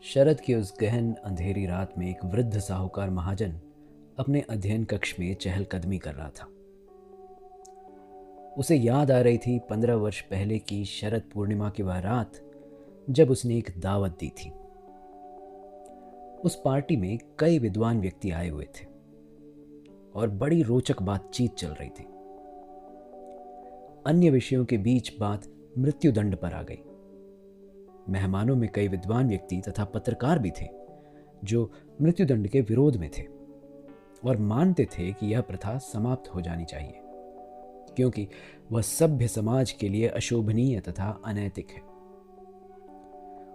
शरद की उस गहन अंधेरी रात में एक वृद्ध साहूकार महाजन अपने अध्ययन कक्ष में चहलकदमी कर रहा था। उसे याद आ रही थी 15 वर्ष पहले की शरद पूर्णिमा की वह रात जब उसने एक दावत दी थी। उस पार्टी में कई विद्वान व्यक्ति आए हुए थे और बड़ी रोचक बातचीत चल रही थी। अन्य विषयों के बीच बात मृत्युदंड पर आ गई। मेहमानों में कई विद्वान व्यक्ति तथा पत्रकार भी थे जो मृत्युदंड के विरोध में थे और मानते थे कि यह प्रथा समाप्त हो जानी चाहिए, क्योंकि वह सभ्य समाज के लिए अशोभनीय तथा अनैतिक है।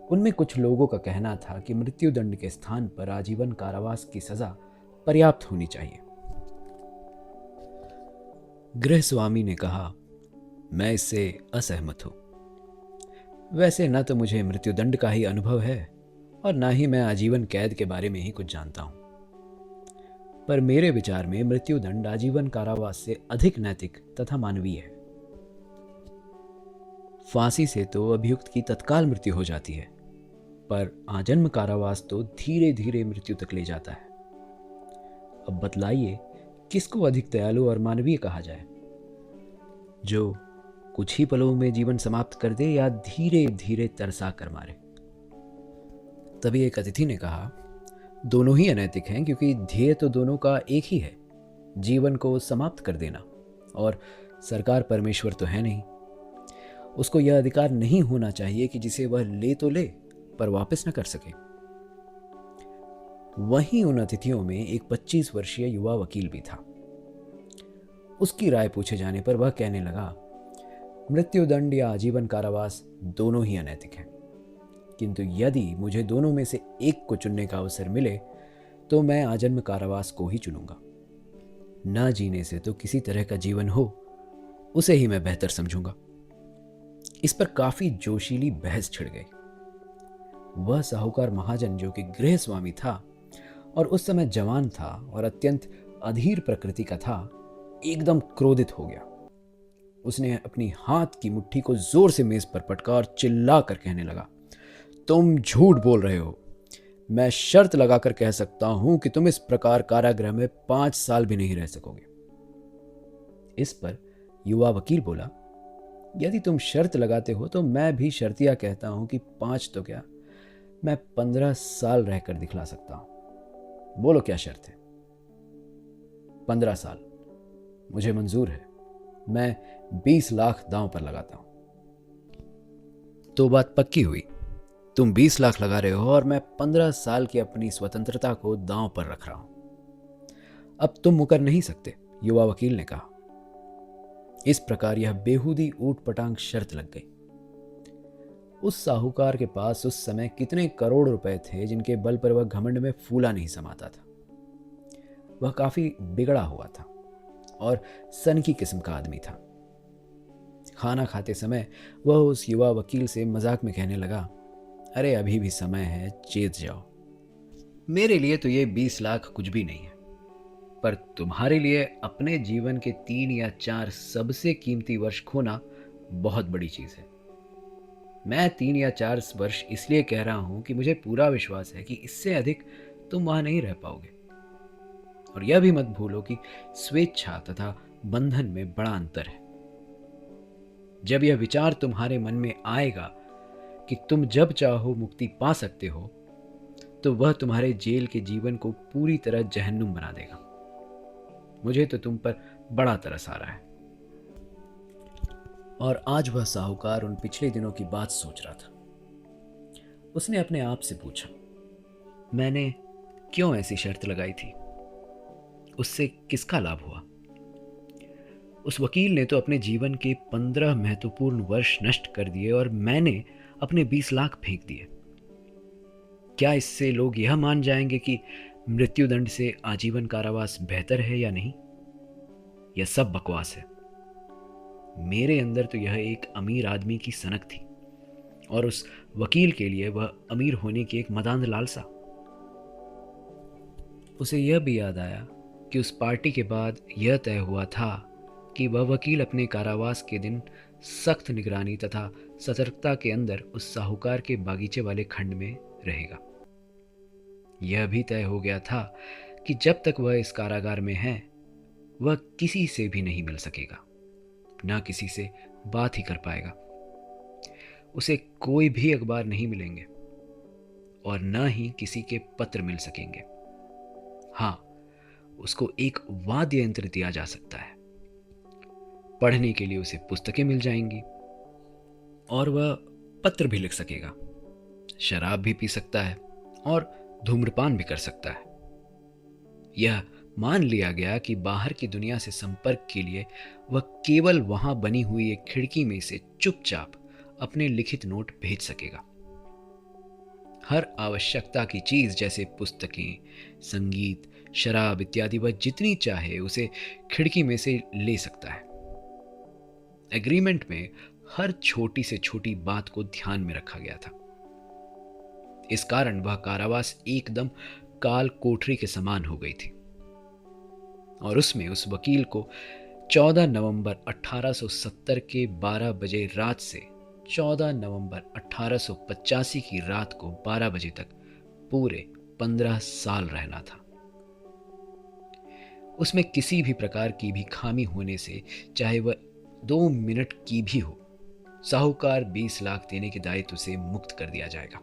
उनमें कुछ लोगों का कहना था कि मृत्युदंड के स्थान पर आजीवन कारावास की सजा पर्याप्त होनी चाहिए। गृह स्वामी ने कहा, मैं इससे असहमत हूं। वैसे न तो मुझे मृत्युदंड का ही अनुभव है और न ही मैं आजीवन कैद के बारे में ही कुछ जानता हूं, पर मेरे विचार में मृत्युदंड आजीवन कारावास से अधिक नैतिक तथा मानवीय है। फांसी से तो अभियुक्त की तत्काल मृत्यु हो जाती है, पर आजन्म कारावास तो धीरे धीरे मृत्यु तक ले जाता है। अब बतलाइए, किसको अधिक दयालु और मानवीय कहा जाए, जो कुछ ही पलों में जीवन समाप्त कर दे या धीरे धीरे तरसा कर मारे? तभी एक अतिथि ने कहा, दोनों ही अनैतिक हैं, क्योंकि ध्येय तो दोनों का एक ही है, जीवन को समाप्त कर देना। और सरकार परमेश्वर तो है नहीं, उसको यह अधिकार नहीं होना चाहिए कि जिसे वह ले तो ले पर वापस न कर सके। वहीं उन अतिथियों में एक 25 वर्षीय युवा वकील भी था। उसकी राय पूछे जाने पर वह कहने लगा, मृत्युदंड या आजीवन कारावास दोनों ही अनैतिक हैं, किंतु यदि मुझे दोनों में से एक को चुनने का अवसर मिले तो मैं आजन्म कारावास को ही चुनूंगा। न जीने से तो किसी तरह का जीवन हो, उसे ही मैं बेहतर समझूंगा। इस पर काफी जोशीली बहस छिड़ गई। वह साहूकार महाजन, जो कि गृह स्वामी था और उस समय जवान था और अत्यंत अधीर प्रकृति का था, एकदम क्रोधित हो गया। उसने अपनी हाथ की मुट्ठी को जोर से मेज पर पटका और चिल्ला कर कहने लगा, तुम झूठ बोल रहे हो। मैं शर्त लगाकर कह सकता हूं कि तुम इस प्रकार कारागृह में 5 साल भी नहीं रह सकोगे। इस पर युवा वकील बोला, यदि तुम शर्त लगाते हो तो मैं भी शर्तिया कहता हूं कि 5 तो क्या, मैं 15 साल रहकर दिखला सकता हूं। बोलो क्या शर्त है? 15 साल मुझे मंजूर है। मैं 20 लाख दांव पर लगाता हूं। तो बात पक्की हुई। तुम 20 लाख लगा रहे हो और मैं 15 साल की अपनी स्वतंत्रता को दांव पर रख रहा हूं। अब तुम मुकर नहीं सकते, युवा वकील ने कहा। इस प्रकार यह बेहूदी ऊट-पटांग शर्त लग गई। उस साहूकार के पास उस समय कितने करोड़ रुपए थे जिनके बल पर वह घमंड में फूला नहीं समाता था। वह काफी बिगड़ा हुआ था और सनकी किस्म का आदमी था। खाना खाते समय वह उस युवा वकील से मजाक में कहने लगा, अरे अभी भी समय है, चेत जाओ। मेरे लिए तो ये 20 लाख कुछ भी नहीं है, पर तुम्हारे लिए अपने जीवन के 3 या 4 सबसे कीमती वर्ष खोना बहुत बड़ी चीज है। मैं 3 या 4 वर्ष इसलिए कह रहा हूं कि मुझे पूरा विश्वास है कि इससे अधिक तुम वहां नहीं रह पाओगे। और यह भी मत भूलो कि स्वेच्छा तथा बंधन में बड़ा अंतर है। जब यह विचार तुम्हारे मन में आएगा कि तुम जब चाहो मुक्ति पा सकते हो, तो वह तुम्हारे जेल के जीवन को पूरी तरह जहन्नुम बना देगा। मुझे तो तुम पर बड़ा तरस आ रहा है। और आज वह साहूकार उन पिछले दिनों की बात सोच रहा था। उसने अपने आप से पूछा, मैंने क्यों ऐसी शर्त लगाई थी? उससे किसका लाभ हुआ? उस वकील ने तो अपने जीवन के 15 महत्वपूर्ण वर्ष नष्ट कर दिए और मैंने अपने 20 लाख फेंक दिए। क्या इससे लोग यह मान जाएंगे कि मृत्युदंड से आजीवन कारावास बेहतर है या नहीं? यह सब बकवास है। मेरे अंदर तो यह एक अमीर आदमी की सनक थी और उस वकील के लिए वह अमीर होने की एक मदान्ध लालसा। उसे यह भी याद आया कि उस पार्टी के बाद यह तय हुआ था कि वह वकील अपने कारावास के दिन सख्त निगरानी तथा सतर्कता के अंदर उस साहूकार के बागीचे वाले खंड में रहेगा। यह भी तय हो गया था कि जब तक वह इस कारागार में है वह किसी से भी नहीं मिल सकेगा, ना किसी से बात ही कर पाएगा। उसे कोई भी अखबार नहीं मिलेंगे और न ही किसी के पत्र मिल सकेंगे। हाँ, उसको एक वाद्य यंत्र दिया जा सकता है। पढ़ने के लिए उसे पुस्तकें मिल जाएंगी और वह पत्र भी लिख सकेगा, शराब भी पी सकता है और धूम्रपान भी कर सकता है। यह मान लिया गया कि बाहर की दुनिया से संपर्क के लिए वह केवल वहां बनी हुई एक खिड़की में से चुपचाप अपने लिखित नोट भेज सकेगा। हर आवश्यकता की चीज जैसे पुस्तकें, संगीत, शराब इत्यादि वह जितनी चाहे उसे खिड़की में से ले सकता है। एग्रीमेंट में हर छोटी से छोटी बात को ध्यान में रखा गया था। इस कारण वह कारावास एकदम काल कोठरी के समान हो गई थी और उसमें उस वकील को 14 नवंबर 1870 के 12 बजे रात से 14 नवंबर 1885 की रात को 12 बजे तक पूरे 15 साल रहना था। उसमें किसी भी प्रकार की भी खामी होने से, चाहे वह 2 मिनट की भी हो, साहूकार 20 लाख देने के दायित्व से मुक्त कर दिया जाएगा।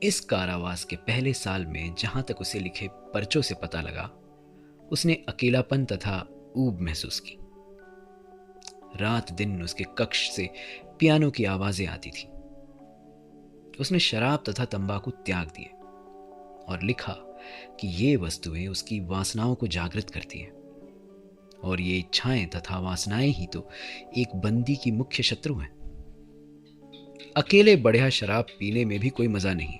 इस कारावास के पहले साल में जहां तक उसे लिखे पर्चों से पता लगा, उसने अकेलापन तथा ऊब महसूस की। रात दिन उसके कक्ष से पियानो की आवाजें आती थी। उसने शराब तथा तंबाकू त्याग दिए और लिखा कि ये वस्तुएं उसकी वासनाओं को जागृत करती हैं और ये इच्छाएं तथा वासनाएं ही तो एक बंदी की मुख्य शत्रु हैं। अकेले बढ़िया शराब पीने में भी कोई मजा नहीं।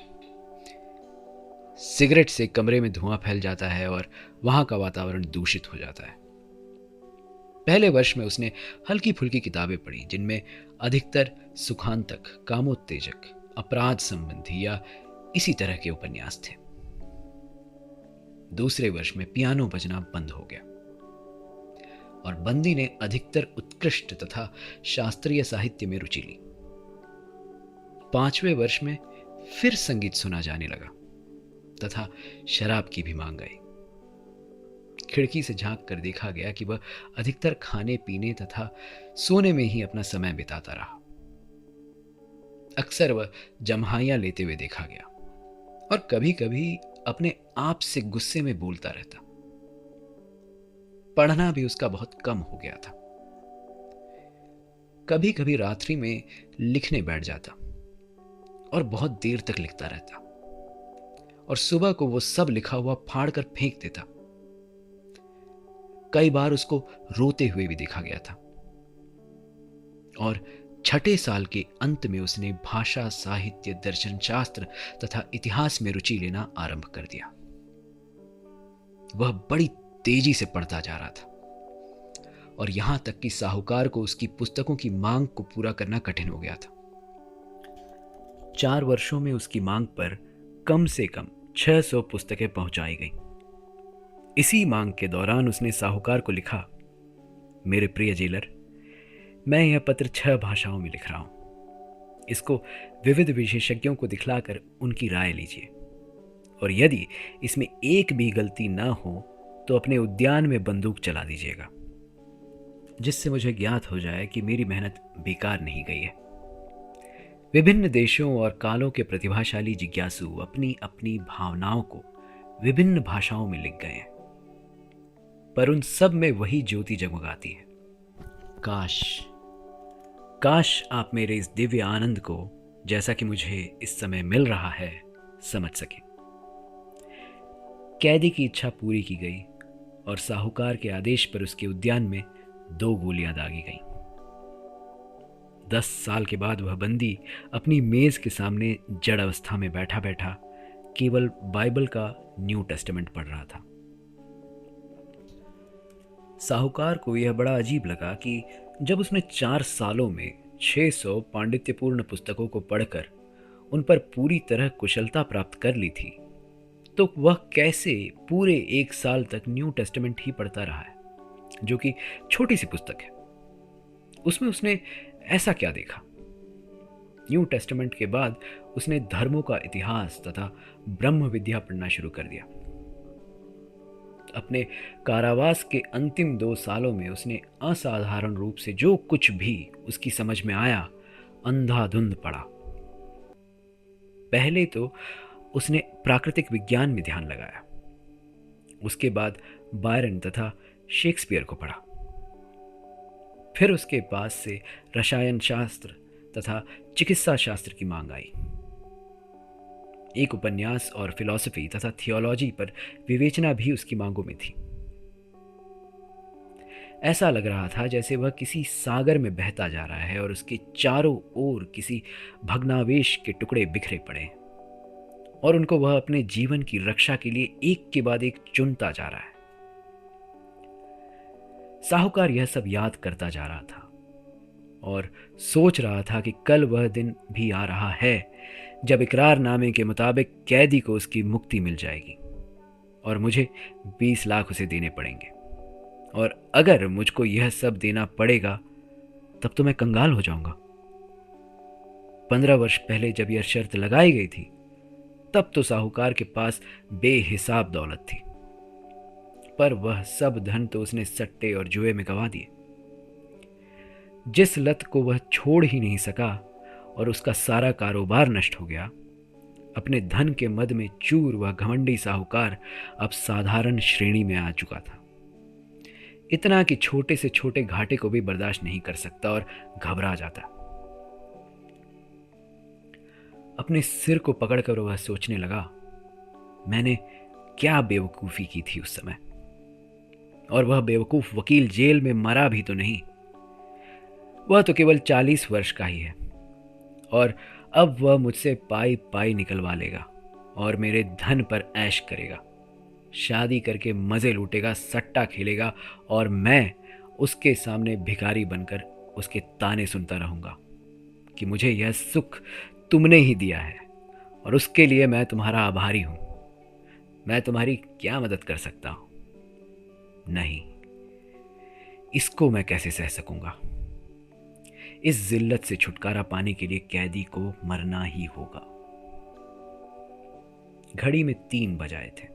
सिगरेट से कमरे में धुआं फैल जाता है और वहां का वातावरण दूषित हो जाता है। पहले वर्ष में उसने हल्की फुल्की किताबें पढ़ी जिनमें अधिकतर सुखांतक, कामोत्तेजक, अपराध संबंधी या इसी तरह के उपन्यास थे। दूसरे वर्ष में पियानो बजना बंद हो गया और बंदी ने अधिकतर उत्कृष्ट तथा शास्त्रीय साहित्य में रुचि ली। 5वें वर्ष में फिर संगीत सुना जाने लगा तथा शराब की भी मांग आई। खिड़की से झांक कर देखा गया कि वह अधिकतर खाने पीने तथा सोने में ही अपना समय बिताता रहा। अक्सर वह जम्हाइयां लेते हुए देखा गया और कभी कभी अपने आप से गुस्से में बोलता रहता। पढ़ना भी उसका बहुत कम हो गया था। कभी कभी रात्रि में लिखने बैठ जाता और बहुत देर तक लिखता रहता और सुबह को वो सब लिखा हुआ फाड़ कर फेंक देता। कई बार उसको रोते हुए भी देखा गया था और 6ठे साल के अंत में उसने भाषा, साहित्य, दर्शन शास्त्र तथा इतिहास में रुचि लेना आरंभ कर दिया। वह बड़ी तेजी से पढ़ता जा रहा था और यहां तक कि साहूकार को उसकी पुस्तकों की मांग को पूरा करना कठिन हो गया था। 4 वर्षों में उसकी मांग पर कम से कम 600 पुस्तकें पहुंचाई गईं। इसी मांग के दौरान उसने साहूकार को लिखा, मेरे प्रिय जेलर, मैं यह पत्र 6 भाषाओं में लिख रहा हूं। इसको विविध विशेषज्ञों को दिखलाकर उनकी राय लीजिए और यदि इसमें एक भी गलती ना हो तो अपने उद्यान में बंदूक चला दीजिएगा, जिससे मुझे ज्ञात हो जाए कि मेरी मेहनत बेकार नहीं गई है। विभिन्न देशों और कालों के प्रतिभाशाली जिज्ञासु अपनी अपनी भावनाओं को विभिन्न भाषाओं में लिख गए हैं, पर उन सब में वही ज्योति जगमगाती है। काश काश आप मेरे इस दिव्य आनंद को, जैसा कि मुझे इस समय मिल रहा है, समझ सके। कैदी की इच्छा पूरी की गई और साहूकार के आदेश पर उसके उद्यान में 2 गोलियां दागी गईं। 10 साल के बाद वह बंदी अपनी मेज के सामने जड़ अवस्था में बैठा बैठा केवल बाइबल का न्यू टेस्टामेंट पढ़ रहा था। साहूकार को यह बड़ा अजीब लगा कि जब उसने 4 सालों में 600 पांडित्यपूर्ण पुस्तकों को पढ़कर उन पर पूरी तरह कुशलता प्राप्त कर ली थी, तो वह कैसे पूरे 1 साल तक न्यू टेस्टामेंट ही पढ़ता रहा है, जो कि छोटी सी पुस्तक है। उसमें उसने ऐसा क्या देखा? न्यू टेस्टामेंट के बाद उसने धर्मों का इतिहास तथा ब्रह्म विद्या पढ़ना शुरू कर दिया। अपने कारावास के अंतिम 2 सालों में उसने असाधारण रूप से जो कुछ भी उसकी समझ में आया अंधाधुंध पढ़ा। पहले तो उसने प्राकृतिक विज्ञान में ध्यान लगाया, उसके बाद बायरन तथा शेक्सपियर को पढ़ा। फिर उसके पास से रसायन शास्त्र तथा चिकित्सा शास्त्र की मांग आई। एक उपन्यास और फिलॉसफी तथा थियोलॉजी पर विवेचना भी उसकी मांगों में थी। ऐसा लग रहा था जैसे वह किसी सागर में बहता जा रहा है और उसके चारों ओर किसी भग्नावेश के टुकड़े बिखरे पड़े हैं और उनको वह अपने जीवन की रक्षा के लिए एक के बाद एक चुनता जा रहा है। साहूकार यह सब याद करता जा रहा था और सोच रहा था कि कल वह दिन भी आ रहा है जब इकरारनामे के मुताबिक कैदी को उसकी मुक्ति मिल जाएगी और मुझे 20 लाख उसे देने पड़ेंगे, और अगर मुझको यह सब देना पड़ेगा तब तो मैं कंगाल हो जाऊंगा। 15 वर्ष पहले जब यह शर्त लगाई गई थी तब तो साहूकार के पास बेहिसाब दौलत थी, पर वह सब धन तो उसने सट्टे और जुए में गंवा दिए। जिस लत को वह छोड़ ही नहीं सका और उसका सारा कारोबार नष्ट हो गया, अपने धन के मद में चूर वह घमंडी साहूकार अब साधारण श्रेणी में आ चुका था। इतना कि छोटे से छोटे घाटे को भी बर्दाश्त नहीं कर सकता और घबरा जाता। अपने सिर को पकड़कर वह सोचने लगा, मैंने क्या बेवकूफ़ी की थी उस समय, और वह बेवकूफ़ वकील जेल में मरा भी तो नहीं। वह तो केवल 40 वर्ष का ही है और अब वह मुझसे पाई पाई निकलवा लेगा और मेरे धन पर ऐश करेगा, शादी करके मज़े लूटेगा, सट्टा खेलेगा और मैं उसके सामने भिखारी बनकर उसके ताने सुनता रहूँगा कि मुझे यह सुख तुमने ही दिया है और उसके लिए मैं तुम्हारा आभारी हूँ। मैं तुम्हारी क्या मदद कर सकता हूँ? नहीं, इसको मैं कैसे सह सकूँगा। इस जिल्लत से छुटकारा पाने के लिए कैदी को मरना ही होगा। घड़ी में 3 बज आए थे।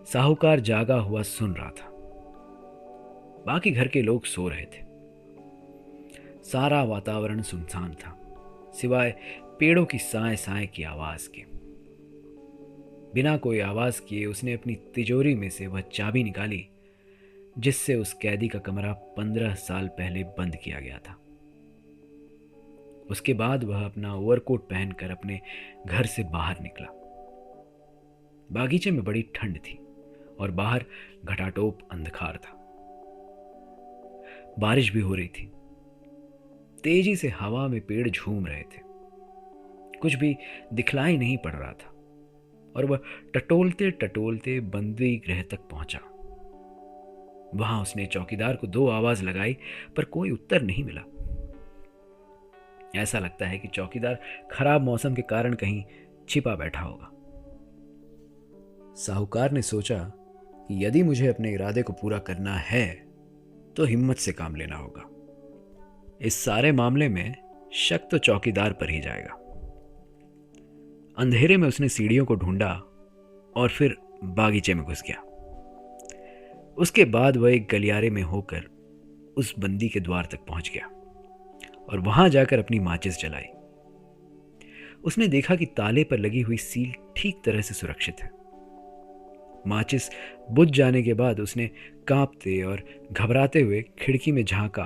साहूकार जागा हुआ सुन रहा था। बाकी घर के लोग सो रहे थे। सारा वातावरण सुनसान था, सिवाय पेड़ों की साए साए की आवाज के। बिना कोई आवाज किए उसने अपनी तिजोरी में से वह चाबी निकाली जिससे उस कैदी का कमरा 15 साल पहले बंद किया गया था। उसके बाद वह अपना ओवरकोट पहनकर अपने घर से बाहर निकला। बागीचे में बड़ी ठंड थी और बाहर घटाटोप अंधकार था। बारिश भी हो रही थी। तेजी से हवा में पेड़ झूम रहे थे। कुछ भी दिखलाई नहीं पड़ रहा था और वह टटोलते टटोलते बंदी गृह तक पहुंचा। वहां उसने चौकीदार को 2 आवाज लगाई पर कोई उत्तर नहीं मिला। ऐसा लगता है कि चौकीदार खराब मौसम के कारण कहीं छिपा बैठा होगा। साहूकार ने सोचा कि यदि मुझे अपने इरादे को पूरा करना है तो हिम्मत से काम लेना होगा। इस सारे मामले में शक तो चौकीदार पर ही जाएगा। अंधेरे में उसने सीढ़ियों को ढूंढा और फिर बागीचे में घुस गया। उसके बाद वह एक गलियारे में होकर उस बंदी के द्वार तक पहुंच गया और वहां जाकर अपनी माचिस जलाई। उसने देखा कि ताले पर लगी हुई सील ठीक तरह से सुरक्षित है। माचिस बुझ जाने के बाद उसने कांपते और घबराते हुए खिड़की में झांका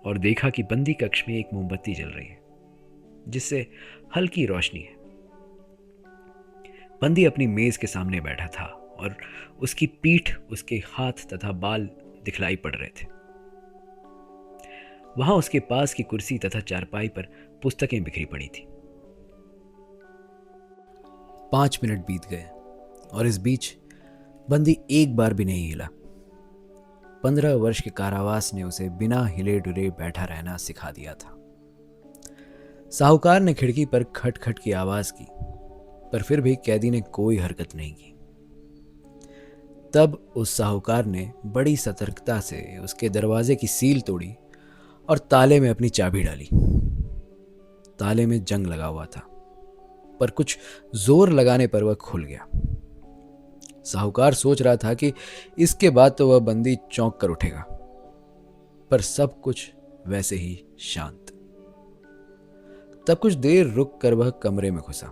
और देखा कि बंदी कक्ष में एक मोमबत्ती जल रही है जिससे हल्की रोशनी है। बंदी अपनी मेज के सामने बैठा था और उसकी पीठ, उसके हाथ तथा बाल दिखलाई पड़ रहे थे। वहां उसके पास की कुर्सी तथा चारपाई पर पुस्तकें बिखरी पड़ी थी। 5 मिनट बीत गए और इस बीच बंदी एक बार भी नहीं हिला। 15 वर्ष के कारावास ने उसे बिना हिले डुले बैठा रहना सिखा दिया था। साहूकार ने खिड़की पर खट खट की आवाज की, पर फिर भी कैदी ने कोई हरकत नहीं की। तब उस साहूकार ने बड़ी सतर्कता से उसके दरवाजे की सील तोड़ी और ताले में अपनी चाबी डाली। ताले में जंग लगा हुआ था, पर कुछ जोर लगाने पर वह खुल गया। साहूकार सोच रहा था कि इसके बाद तो वह बंदी चौंक कर उठेगा, पर सब कुछ वैसे ही शांत। तब कुछ देर रुक कर वह कमरे में घुसा।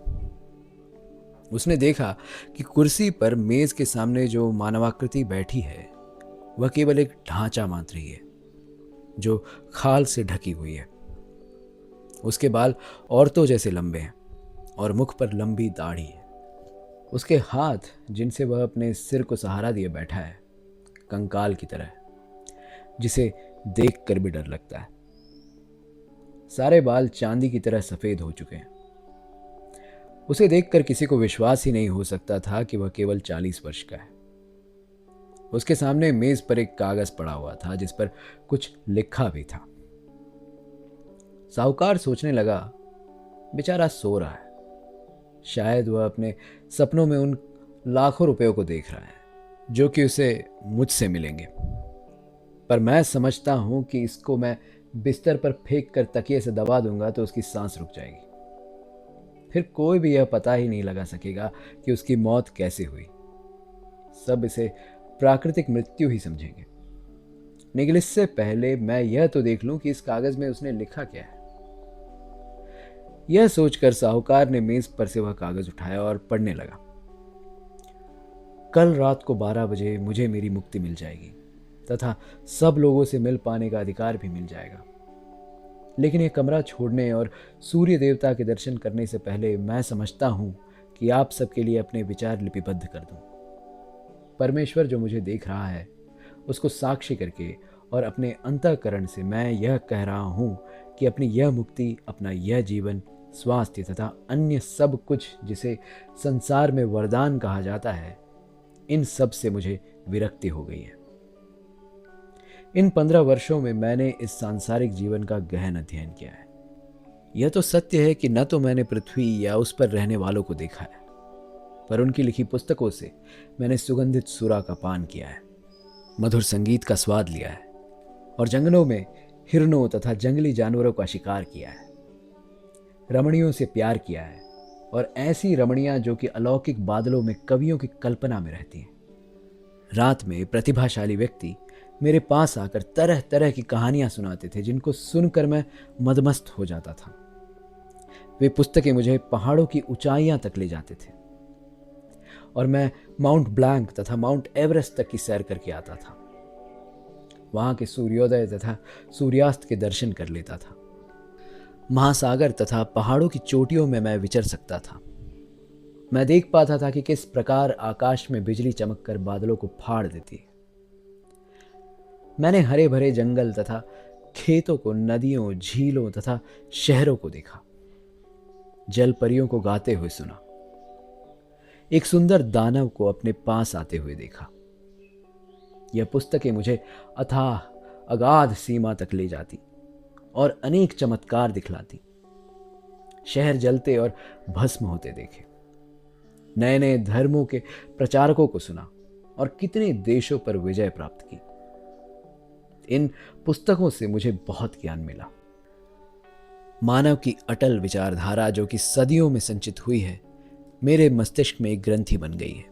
उसने देखा कि कुर्सी पर मेज के सामने जो मानवाकृति बैठी है वह केवल एक ढांचा मात्र ही है, जो खाल से ढकी हुई है। उसके बाल औरतों जैसे लंबे हैं और मुख पर लंबी दाढ़ी है। उसके हाथ, जिनसे वह अपने सिर को सहारा दिए बैठा है, कंकाल की तरह है, जिसे देख कर भी डर लगता है। सारे बाल चांदी की तरह सफेद हो चुके हैं। उसे देखकर किसी को विश्वास ही नहीं हो सकता था कि वह केवल 40 वर्ष का है। उसके सामने मेज पर एक कागज पड़ा हुआ था जिस पर कुछ लिखा भी था। साहूकार सोचने लगा, बेचारा सो रहा है, शायद वह अपने सपनों में उन लाखों रुपयों को देख रहा है जो कि उसे मुझसे मिलेंगे। पर मैं समझता हूं कि इसको मैं बिस्तर पर फेंक कर तकिए से दबा दूंगा तो उसकी सांस रुक जाएगी। फिर कोई भी यह पता ही नहीं लगा सकेगा कि उसकी मौत कैसे हुई। सब इसे प्राकृतिक मृत्यु ही समझेंगे। लेकिन इससे पहले मैं यह तो देख लूं कि इस कागज में उसने लिखा क्या है। यह सोचकर साहूकार ने मेज पर से वह कागज उठाया और पढ़ने लगा। कल रात को 12 बजे मुझे मेरी मुक्ति मिल जाएगी तथा सब लोगों से मिल पाने का अधिकार भी मिल जाएगा। लेकिन यह कमरा छोड़ने और सूर्य देवता के दर्शन करने से पहले मैं समझता हूं कि आप सबके लिए अपने विचार लिपिबद्ध कर दूं। परमेश्वर जो मुझे देख रहा है उसको साक्षी करके और अपने अंतःकरण से मैं यह कह रहा हूं कि अपनी यह मुक्ति, अपना यह जीवन, स्वास्थ्य तथा अन्य सब कुछ जिसे संसार में वरदान कहा जाता है, इन सब से मुझे विरक्ति हो गई है। इन 15 वर्षों में मैंने इस सांसारिक जीवन का गहन अध्ययन किया है। यह तो सत्य है कि न तो मैंने पृथ्वी या उस पर रहने वालों को देखा है, पर उनकी लिखी पुस्तकों से मैंने सुगंधित सुरा का पान किया है, मधुर संगीत का स्वाद लिया है और जंगलों में हिरणों तथा जंगली जानवरों का शिकार किया है। रमणियों से प्यार किया है, और ऐसी रमणियां जो कि अलौकिक बादलों में कवियों की कल्पना में रहती हैं। रात में प्रतिभाशाली व्यक्ति मेरे पास आकर तरह तरह की कहानियां सुनाते थे जिनको सुनकर मैं मदमस्त हो जाता था। वे पुस्तकें मुझे पहाड़ों की ऊंचाइयां तक ले जाते थे और मैं माउंट ब्लैंक तथा माउंट एवरेस्ट तक की सैर करके आता था। वहां के सूर्योदय तथा सूर्यास्त के दर्शन कर लेता था। महासागर तथा पहाड़ों की चोटियों में मैं विचर सकता था। मैं देख पाता था कि किस प्रकार आकाश में बिजली चमककर बादलों को फाड़ देती है। मैंने हरे भरे जंगल तथा खेतों को, नदियों, झीलों तथा शहरों को देखा। जल परियों को गाते हुए सुना। एक सुंदर दानव को अपने पास आते हुए देखा। यह पुस्तकें मुझे अथाह अगाध सीमा तक ले जाती और अनेक चमत्कार दिखलाती। शहर जलते और भस्म होते देखे। नए नए धर्मों के प्रचारकों को सुना और कितने देशों पर विजय प्राप्त की। इन पुस्तकों से मुझे बहुत ज्ञान मिला। मानव की अटल विचारधारा जो कि सदियों में संचित हुई है, मेरे मस्तिष्क में एक ग्रंथि बन गई है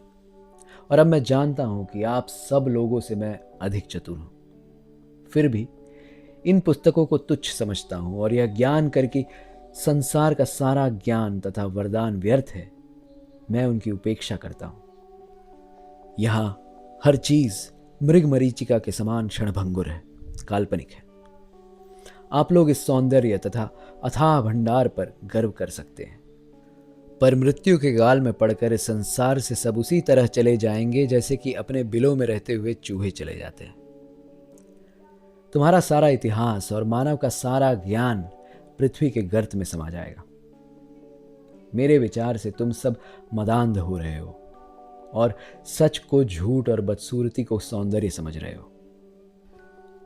और अब मैं जानता हूं कि आप सब लोगों से मैं अधिक चतुर हूं। फिर भी इन पुस्तकों को तुच्छ समझता हूं और यह ज्ञान करके संसार का सारा ज्ञान तथा वरदान व्यर्थ है, मैं उनकी उपेक्षा करता हूं। यहां हर चीज मृग मरीचिका के समान क्षणभंगुर है, काल्पनिक है। आप लोग इस सौंदर्य तथा अथाह भंडार पर गर्व कर सकते हैं, पर मृत्यु के गाल में पड़कर इस संसार से सब उसी तरह चले जाएंगे जैसे कि अपने बिलों में रहते हुए चूहे चले जाते हैं। तुम्हारा सारा इतिहास और मानव का सारा ज्ञान पृथ्वी के गर्त में समा जाएगा। मेरे विचार से तुम सब मदांध हो रहे हो और सच को झूठ और बदसूरती को सौंदर्य समझ रहे हो।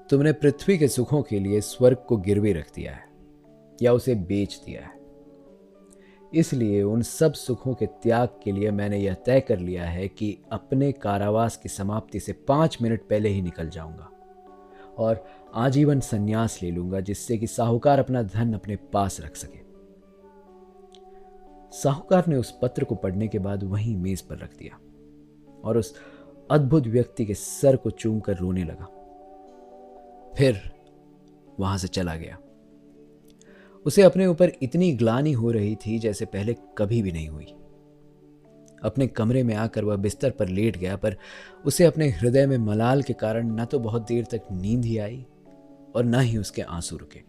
तुमने पृथ्वी के सुखों के लिए स्वर्ग को गिरवी रख दिया है या उसे बेच दिया है। इसलिए उन सब सुखों के त्याग के लिए मैंने यह तय कर लिया है कि अपने कारावास की समाप्ति से 5 मिनट पहले ही निकल जाऊंगा और आजीवन संन्यास ले लूंगा, जिससे कि साहूकार अपना धन अपने पास रख सके। साहूकार ने उस पत्र को पढ़ने के बाद वहीं मेज पर रख दिया और उस अद्भुत व्यक्ति के सर को चूमकर रोने लगा। फिर वहां से चला गया। उसे अपने ऊपर इतनी ग्लानि हो रही थी जैसे पहले कभी भी नहीं हुई। अपने कमरे में आकर वह बिस्तर पर लेट गया, पर उसे अपने हृदय में मलाल के कारण न तो बहुत देर तक नींद ही आई और न ही उसके आंसू रुके।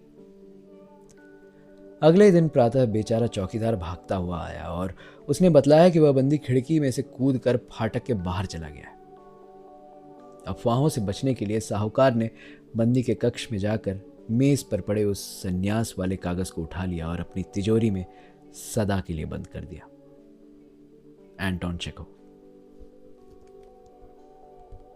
अगले दिन प्रातः बेचारा चौकीदार भागता हुआ आया और उसने बतलाया कि वह बंदी खिड़की में से कूद कर फाटक के बाहर चला गया। अफवाहों से बचने के लिए साहूकार ने बंदी के कक्ष में जाकर मेज पर पड़े उस संन्यास वाले कागज को उठा लिया और अपनी तिजोरी में सदा के लिए बंद कर दिया। Anton Chekhov.